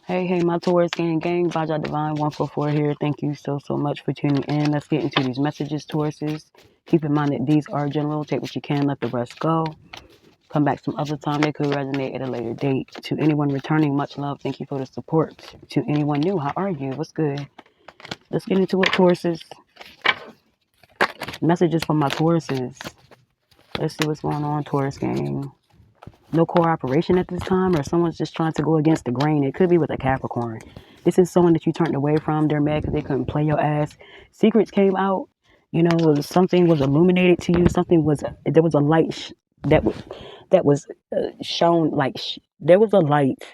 Hey, my Taurus gang, Baja Divine 144 here. Thank you so much for tuning in. Let's get into these messages, Tauruses. Keep in mind that these are general. Take what you can, let the rest go. Come back some other time. They could resonate at a later date. To anyone returning, much love. Thank you for the support. To anyone new, how are you? What's good? Let's get into it, Tauruses. Messages from my Tauruses. Let's see what's going on, Taurus gang. No cooperation at this time, or someone's just trying to go against the grain. It could be with a Capricorn. This is someone that you turned away from. They're mad because they couldn't play your ass. Secrets came out. Something was illuminated to you. There was a light that was shown. There was a light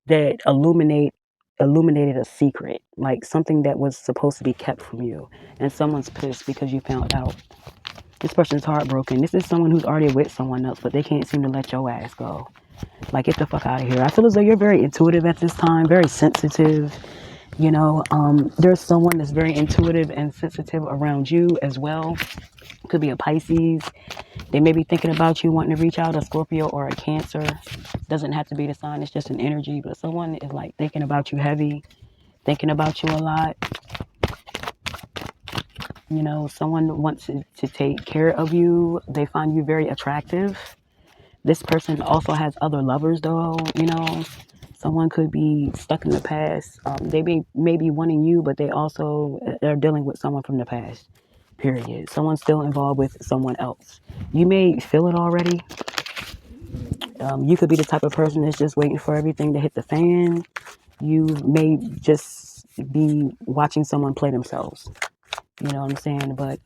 that illuminated a secret, like something that was supposed to be kept from you. And someone's pissed because you found out. This person's heartbroken. This is someone who's already with someone else, but they can't seem to let your ass go. Like, get the fuck out of here. I feel as though you're very intuitive at this time, very sensitive. There's someone that's very intuitive and sensitive around you as well. Could be a Pisces. They may be thinking about you, wanting to reach out, a Scorpio or a Cancer. Doesn't have to be the sign, it's just an energy. But someone is like thinking about you heavy, thinking about you a lot. Someone wants to take care of you. They find you very attractive. This person also has other lovers, though. Someone could be stuck in the past. They may be wanting you, but they're dealing with someone from the past. Period. Someone's still involved with someone else. You may feel it already. You could be the type of person that's just waiting for everything to hit the fan. You may just be watching someone play themselves. You know what I'm saying? But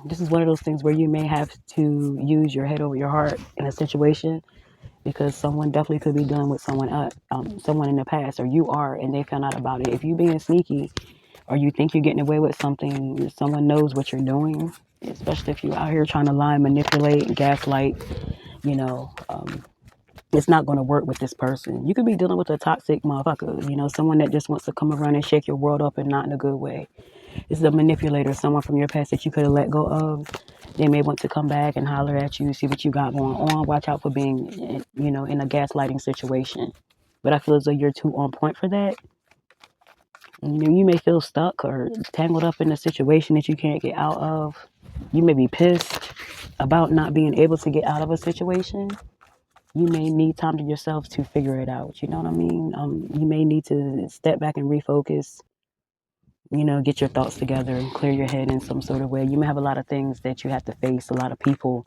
this is one of those things where you may have to use your head over your heart in a situation, because someone definitely could be dealing with someone in the past, or you are, and they found out about it. If you being sneaky, or you think you're getting away with something, someone knows what you're doing, especially if you're out here trying to lie, manipulate, gaslight, you know, it's not going to work with this person. You could be dealing with a toxic motherfucker, someone that just wants to come around and shake your world up, and not in a good way. This is a manipulator, someone from your past that you could have let go of. They may want to come back and holler at you, see what you got going on. Watch out for being, in a gaslighting situation. But I feel as though you're too on point for that. You may feel stuck or tangled up in a situation that you can't get out of. You may be pissed about not being able to get out of a situation. You may need time to yourself to figure it out. You know what I mean? You may need to step back and refocus. Get your thoughts together and clear your head in some sort of way. You may have a lot of things that you have to face, a lot of people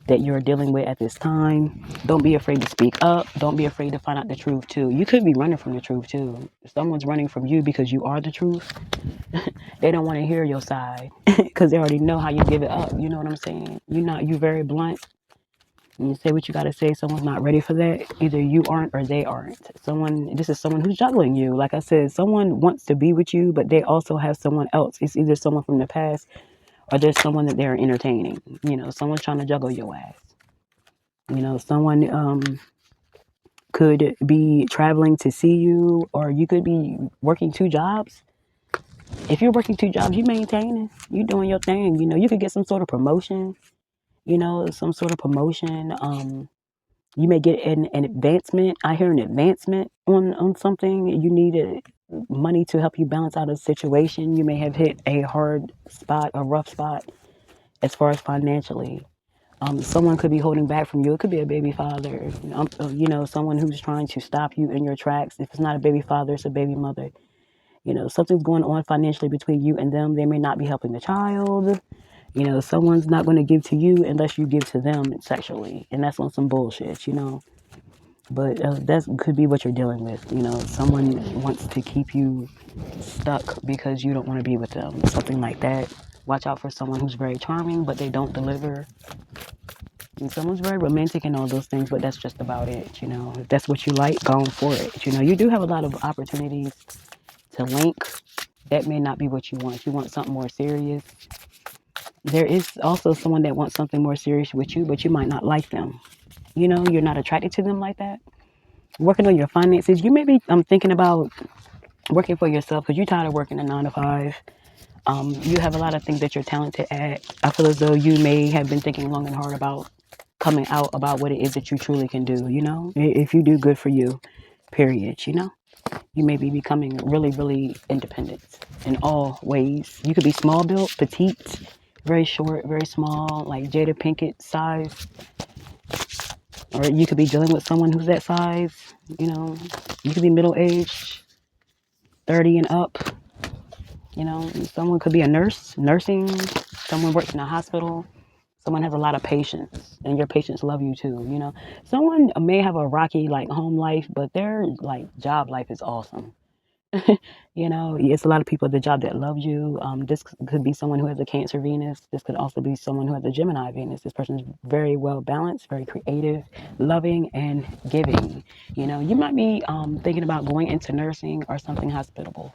that you're dealing with at this time. Don't be afraid to speak up. Don't be afraid to find out the truth, too. You could be running from the truth, too. If someone's running from you because you are the truth, they don't want to hear your side because they already know how you give it up. You know what I'm saying? You very blunt. You say what you got to say. Someone's not ready for that. Either you aren't or they aren't. This is someone who's juggling you. Like I said, someone wants to be with you, but they also have someone else. It's either someone from the past or there's someone that they're entertaining. Someone's trying to juggle your ass. Someone could be traveling to see you, or you could be working two jobs. If you're working two jobs, you maintaining. You doing your thing. You could get some sort of promotion. Some sort of promotion. You may get an advancement. I hear an advancement on something. You need money to help you balance out a situation. You may have hit a hard spot, a rough spot, as far as financially. Someone could be holding back from you. It could be a baby father. Someone who's trying to stop you in your tracks. If it's not a baby father, it's a baby mother. Something's going on financially between you and them. They may not be helping the child. Someone's not going to give to you unless you give to them sexually. And that's on some bullshit, But that could be what you're dealing with. Someone wants to keep you stuck because you don't want to be with them. Something like that. Watch out for someone who's very charming, but they don't deliver. And someone's very romantic and all those things, but that's just about it. If that's what you like, go for it. You do have a lot of opportunities to link. That may not be what you want. If you want something more serious, there is also someone that wants something more serious with you, but you might not like them. You're not attracted to them like that. Working on your finances, you may be thinking about working for yourself because you're tired of working a 9 to 5. You have a lot of things that you're talented at. I feel as though you may have been thinking long and hard about coming out about what it is that you truly can do. If you do, good for you, period. You You may be becoming really, really independent in all ways. You could be small built, petite, very short, very small, like Jada Pinkett size. Or you could be dealing with someone who's that size. You know, you could be middle aged, 30 and up. You know, someone could be a nurse, nursing. Someone works in a hospital. Someone has a lot of patience, and your patients love you too. You know, someone may have a rocky like home life, but their like job life is awesome. You know, it's a lot of people at the job that love you. This could be someone who has a Cancer Venus. This could also be someone who has a Gemini Venus. This person is very well balanced, very creative, loving, and giving. You know, you might be thinking about going into nursing or something hospitable.